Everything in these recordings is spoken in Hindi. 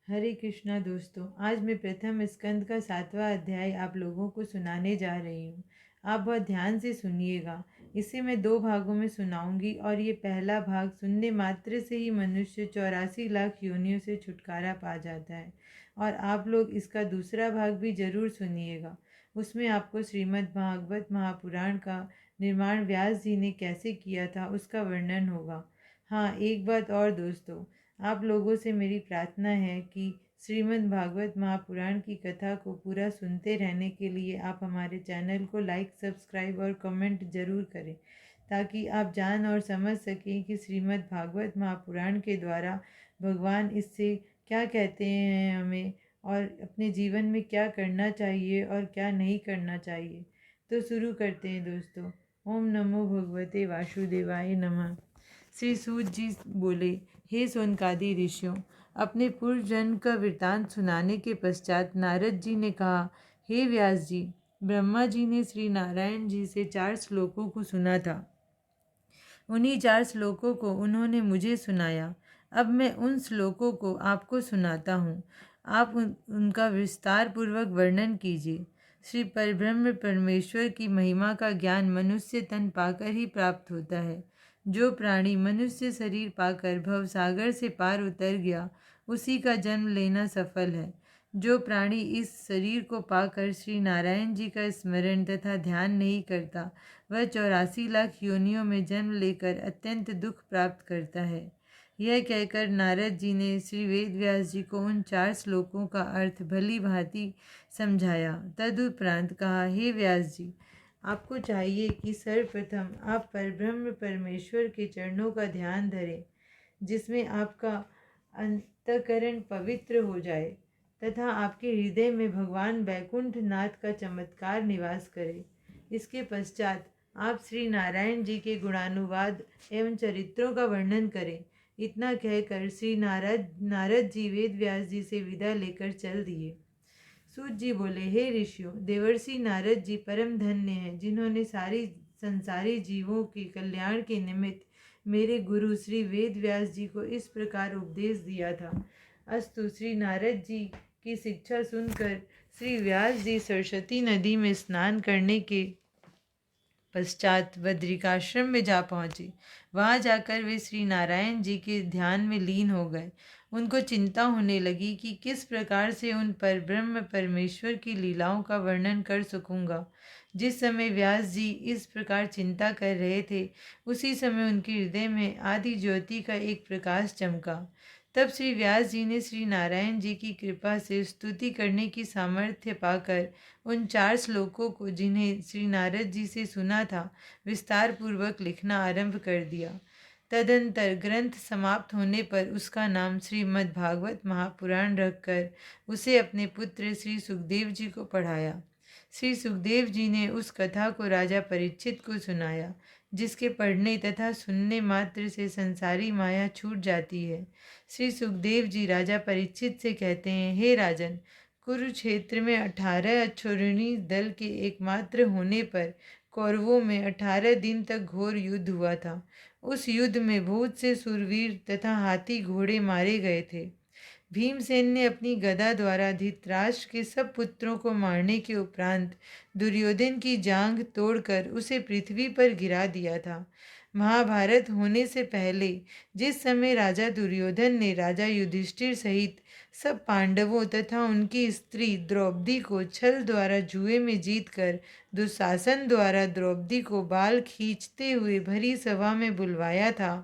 हरे कृष्णा दोस्तों, आज मैं प्रथम स्कंद का 7वां अध्याय आप लोगों को सुनाने जा रही हूँ। आप बहुत ध्यान से सुनिएगा। इसे मैं 2 भागों में सुनाऊंगी और ये पहला भाग सुनने मात्र से ही मनुष्य 84 लाख योनियों से छुटकारा पा जाता है। और आप लोग इसका दूसरा भाग भी जरूर सुनिएगा। उसमें आपको श्रीमद् भागवत महापुराण का निर्माण व्यास जी ने कैसे किया था उसका वर्णन होगा। हाँ, एक बात और दोस्तों, आप लोगों से मेरी प्रार्थना है कि श्रीमद् भागवत महापुराण की कथा को पूरा सुनते रहने के लिए आप हमारे चैनल को लाइक, सब्सक्राइब और कमेंट जरूर करें, ताकि आप जान और समझ सकें कि श्रीमद् भागवत महापुराण के द्वारा भगवान इससे क्या कहते हैं हमें, और अपने जीवन में क्या करना चाहिए और क्या नहीं करना चाहिए। तो शुरू करते हैं दोस्तों। ओम नमो भगवते वासुदेवाय नमः। श्री सूत जी बोले, हे सोनकादि ऋषियों, अपने पूर्व जन्म का वृतांत सुनाने के पश्चात नारद जी ने कहा, हे व्यास जी, ब्रह्मा जी ने श्री नारायण जी से 4 श्लोकों को सुना था। उन्हीं 4 श्लोकों को उन्होंने मुझे सुनाया। अब मैं उन श्लोकों को आपको सुनाता हूँ। आप उनका विस्तार पूर्वक वर्णन कीजिए। श्री परब्रह्म परमेश्वर की महिमा का ज्ञान मनुष्य तन पाकर ही प्राप्त होता है। जो प्राणी मनुष्य शरीर पाकर भवसागर से पार उतर गया, उसी का जन्म लेना सफल है। जो प्राणी इस शरीर को पाकर श्री नारायण जी का स्मरण तथा ध्यान नहीं करता, वह 84 लाख योनियों में जन्म लेकर अत्यंत दुख प्राप्त करता है। यह कहकर नारद जी ने श्री वेद व्यास जी को उन 4 श्लोकों का अर्थ भली भांति समझाया। तदुपरांत कहा, हे व्यास जी, आपको चाहिए कि सर्वप्रथम आप परब्रह्म परमेश्वर के चरणों का ध्यान धरें, जिसमें आपका अंतःकरण पवित्र हो जाए तथा आपके हृदय में भगवान बैकुंठ नाथ का चमत्कार निवास करे। इसके पश्चात आप श्री नारायण जी के गुणानुवाद एवं चरित्रों का वर्णन करें। इतना कहकर श्री नारद जी वेद व्यास जी से विदा लेकर चल दिए। सूत जी बोले, हे ऋषियों, देवर्षि नारद जी परम धन्य हैं, जिन्होंने सारी संसारी जीवों के कल्याण के निमित्त मेरे गुरु श्री वेद व्यास जी को इस प्रकार उपदेश दिया था। अस्तु, श्री नारद जी की शिक्षा सुनकर श्री व्यास जी सरस्वती नदी में स्नान करने के पश्चात बद्रिकाश्रम में जा पहुँचे। वहाँ जाकर वे श्री नारायण जी के ध्यान में लीन हो गए। उनको चिंता होने लगी कि किस प्रकार से उन पर ब्रह्म परमेश्वर की लीलाओं का वर्णन कर सकूँगा। जिस समय व्यास जी इस प्रकार चिंता कर रहे थे, उसी समय उनके हृदय में आदि ज्योति का एक प्रकाश चमका। तब श्री व्यास जी ने श्री नारायण जी की कृपा से स्तुति करने की सामर्थ्य पाकर उन 4 श्लोकों को, जिन्हें श्री नारद जी से सुना था, विस्तार पूर्वक लिखना आरंभ कर दिया। तदंतर ग्रंथ समाप्त होने पर उसका नाम श्रीमद् भागवत महापुराण रखकर उसे अपने पुत्र श्री सुखदेव जी को पढ़ाया। श्री सुखदेव जी ने उस कथा को राजा परीक्षित को सुनाया, जिसके पढ़ने तथा सुनने मात्र से संसारी माया छूट जाती है। श्री सुखदेव जी राजा परीक्षित से कहते हैं, हे राजन, कुरुक्षेत्र में 18 अक्षौहिणी दल के एकमात्र होने पर कौरवों में 18 दिन तक घोर युद्ध हुआ था। उस युद्ध में बहुत से सूरवीर तथा हाथी घोड़े मारे गए थे। भीमसेन ने अपनी गदा द्वारा धृतराष्ट्र के सब पुत्रों को मारने के उपरांत दुर्योधन की जांघ तोड़कर उसे पृथ्वी पर गिरा दिया था। महाभारत होने से पहले जिस समय राजा दुर्योधन ने राजा युधिष्ठिर सहित सब पांडवों तथा उनकी स्त्री द्रौपदी को छल द्वारा जुए में जीतकर दुशासन द्वारा द्रौपदी को बाल खींचते हुए भरी सभा में बुलवाया था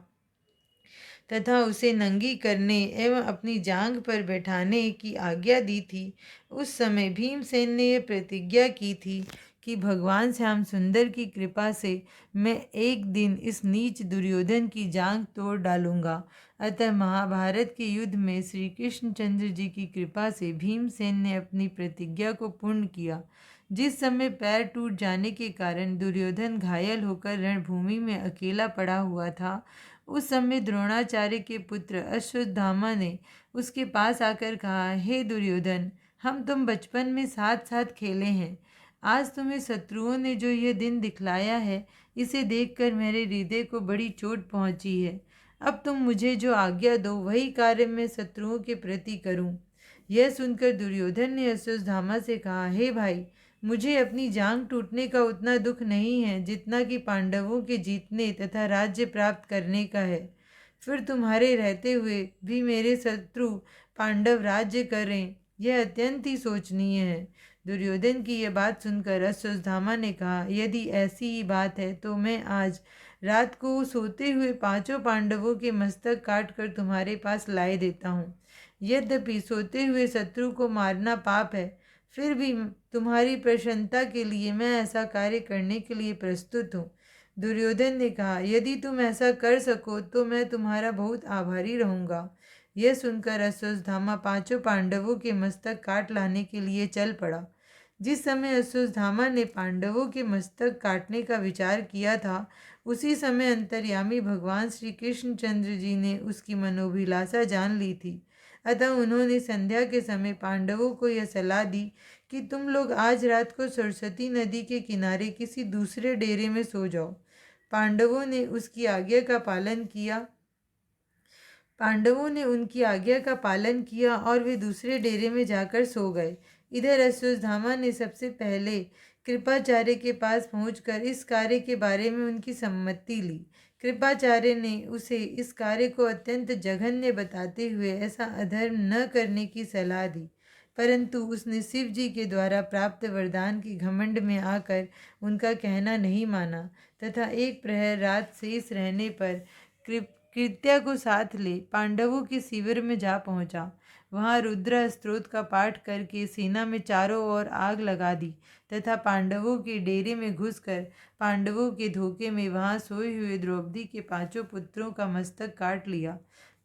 तथा उसे नंगी करने एवं अपनी जांघ पर बैठाने की आज्ञा दी थी, उस समय भीमसेन ने यह प्रतिज्ञा की थी कि भगवान श्याम सुंदर की कृपा से मैं एक दिन इस नीच दुर्योधन की जांघ तोड़ डालूंगा। अतः महाभारत के युद्ध में श्री कृष्णचंद्र जी की कृपा से भीमसेन ने अपनी प्रतिज्ञा को पूर्ण किया। जिस समय पैर टूट जाने के कारण दुर्योधन घायल होकर रणभूमि में अकेला पड़ा हुआ था, उस समय द्रोणाचार्य के पुत्र अश्वत्थामा ने उसके पास आकर कहा, हे दुर्योधन, हम तुम बचपन में साथ साथ खेले हैं। आज तुम्हें शत्रुओं ने जो यह दिन दिखलाया है, इसे देखकर मेरे हृदय को बड़ी चोट पहुंची है। अब तुम मुझे जो आज्ञा दो, वही कार्य मैं शत्रुओं के प्रति करूं। यह सुनकर दुर्योधन ने अश्वत्थामा से कहा, हे भाई, मुझे अपनी जांग टूटने का उतना दुख नहीं है जितना कि पांडवों के जीतने तथा राज्य प्राप्त करने का है। फिर तुम्हारे रहते हुए भी मेरे शत्रु पांडव राज्य करें, यह अत्यंत ही शोचनीय है। दुर्योधन की यह बात सुनकर अश्वत्थामा ने कहा, यदि ऐसी ही बात है तो मैं आज रात को सोते हुए 5 पांडवों के मस्तक काट कर तुम्हारे पास लाए देता हूँ। यद्यपि सोते हुए शत्रु को मारना पाप है, फिर भी तुम्हारी प्रसन्नता के लिए मैं ऐसा कार्य करने के लिए प्रस्तुत हूँ। दुर्योधन ने कहा, यदि तुम ऐसा कर सको तो मैं तुम्हारा बहुत आभारी रहूंगा। यह सुनकर अश्वत्थामा 5 पांडवों के मस्तक काट लाने के लिए चल पड़ा। जिस समय अश्वत्थामा ने पांडवों के मस्तक काटने का विचार किया था, उसी समय अंतर्यामी भगवान श्री कृष्णचंद्र जी ने उसकी मनोभिलाषा जान ली थी। अतः उन्होंने संध्या के समय पांडवों को यह सलाह दी कि तुम लोग आज रात को सरस्वती नदी के किनारे किसी दूसरे डेरे में सो जाओ। पांडवों ने उनकी आज्ञा का पालन किया और वे दूसरे डेरे में जाकर सो गए। इधर अश्वत्थामा ने सबसे पहले कृपाचार्य के पास पहुंचकर इस कार्य के बारे में उनकी सम्मति ली। कृपाचार्य ने उसे इस कार्य को अत्यंत जघन्य बताते हुए ऐसा अधर्म न करने की सलाह दी, परंतु उसने शिव जी के द्वारा प्राप्त वरदान के घमंड में आकर उनका कहना नहीं माना तथा एक प्रहर रात शेष रहने पर कृत्या को साथ ले पांडवों के शिविर में जा पहुंचा। वहां रुद्र स्तोत्र का पाठ करके सेना में चारों ओर आग लगा दी तथा पांडवों के डेरे में घुसकर पांडवों के धोखे में वहां सोए हुए द्रौपदी के 5 पुत्रों का मस्तक काट लिया।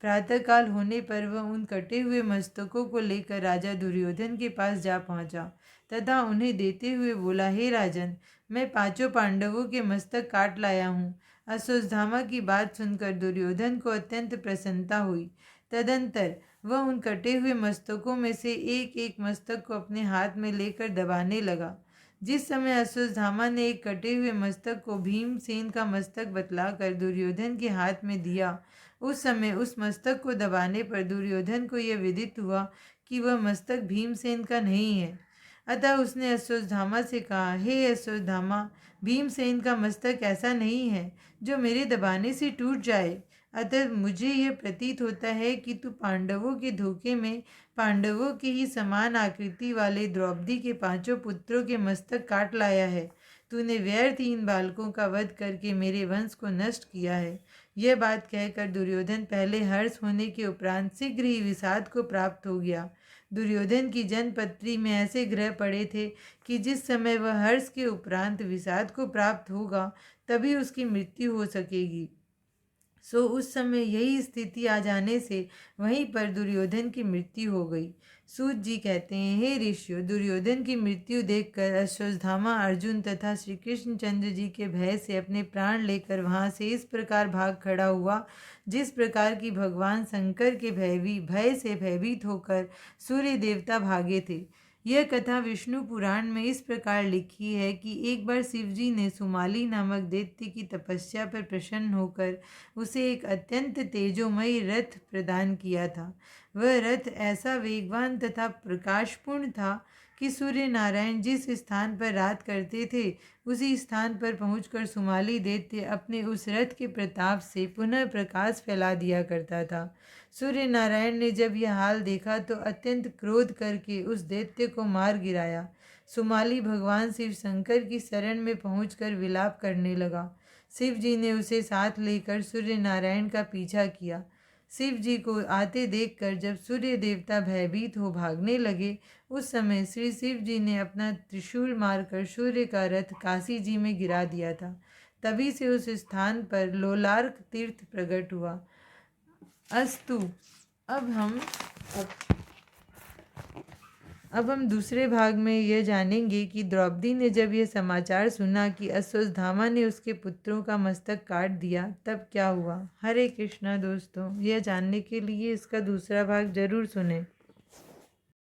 प्रातःकाल होने पर वह उन कटे हुए मस्तकों को लेकर राजा दुर्योधन के पास जा पहुंचा तथा उन्हें देते हुए बोला, हे राजन, मैं 5 पांडवों के मस्तक काट लाया हूँ। अश्वत्थामा की बात सुनकर दुर्योधन को अत्यंत प्रसन्नता हुई। तदंतर वह उन कटे हुए मस्तकों में से एक एक मस्तक को अपने हाथ में लेकर दबाने लगा। जिस समय अश्वत्थामा ने एक कटे हुए मस्तक को भीमसेन का मस्तक बतलाकर दुर्योधन के हाथ में दिया, उस समय उस मस्तक को दबाने पर दुर्योधन को यह विदित हुआ कि वह मस्तक भीमसेन का नहीं है। अतः उसने अश्वत्थामा से कहा, हे अश्वत्थामा, भीमसेन का मस्तक ऐसा नहीं है जो मेरे दबाने से टूट जाए। अतः मुझे यह प्रतीत होता है कि तू पांडवों के धोखे में पांडवों की ही समान आकृति वाले द्रौपदी के 5 पुत्रों के मस्तक काट लाया है। तूने व्यर्थ इन बालकों का वध करके मेरे वंश को नष्ट किया है। यह बात कहकर दुर्योधन पहले हर्ष होने के उपरांत शीघ्र ही विषाद को प्राप्त हो गया। दुर्योधन की जनपत्री में ऐसे ग्रह पड़े थे कि जिस समय वह हर्ष के उपरांत विषाद को प्राप्त होगा तभी उसकी मृत्यु हो सकेगी। सो उस समय यही स्थिति आ जाने से वहीं पर दुर्योधन की मृत्यु हो गई। सूत जी कहते हैं, हे ऋषियों, दुर्योधन की मृत्यु देखकर अश्वत्थामा अर्जुन तथा श्री कृष्णचंद्र जी के भय से अपने प्राण लेकर वहां से इस प्रकार भाग खड़ा हुआ जिस प्रकार की भगवान शंकर के भय से भयभीत होकर सूर्य देवता भागे थे। यह कथा विष्णु पुराण में इस प्रकार लिखी है कि एक बार शिवजी ने सुमाली नामक दैत्य की तपस्या पर प्रसन्न होकर उसे एक अत्यंत तेजोमयी रथ प्रदान किया था। वह रथ ऐसा वेगवान तथा प्रकाशपूर्ण था कि सूर्य नारायण जिस स्थान पर रात करते थे उसी स्थान पर पहुंचकर सुमाली दैत्य अपने उस रथ के प्रताप से पुनः प्रकाश फैला दिया करता था। सूर्य नारायण ने जब यह हाल देखा तो अत्यंत क्रोध करके उस दैत्य को मार गिराया। सुमाली भगवान शिव शंकर की शरण में पहुंचकर विलाप करने लगा। शिव जी ने उसे साथ लेकर सूर्य नारायण का पीछा किया। शिव जी को आते देखकर जब सूर्य देवता भयभीत हो भागने लगे, उस समय श्री शिव जी ने अपना त्रिशूल मारकर सूर्य का रथ काशी जी में गिरा दिया था। तभी से उस स्थान पर लोलार्क तीर्थ प्रकट हुआ। अस्तु। अब हम दूसरे भाग में यह जानेंगे कि द्रौपदी ने जब यह समाचार सुना कि अश्वत्थामा ने उसके पुत्रों का मस्तक काट दिया तब क्या हुआ। हरे कृष्णा दोस्तों, यह जानने के लिए इसका दूसरा भाग जरूर सुनें।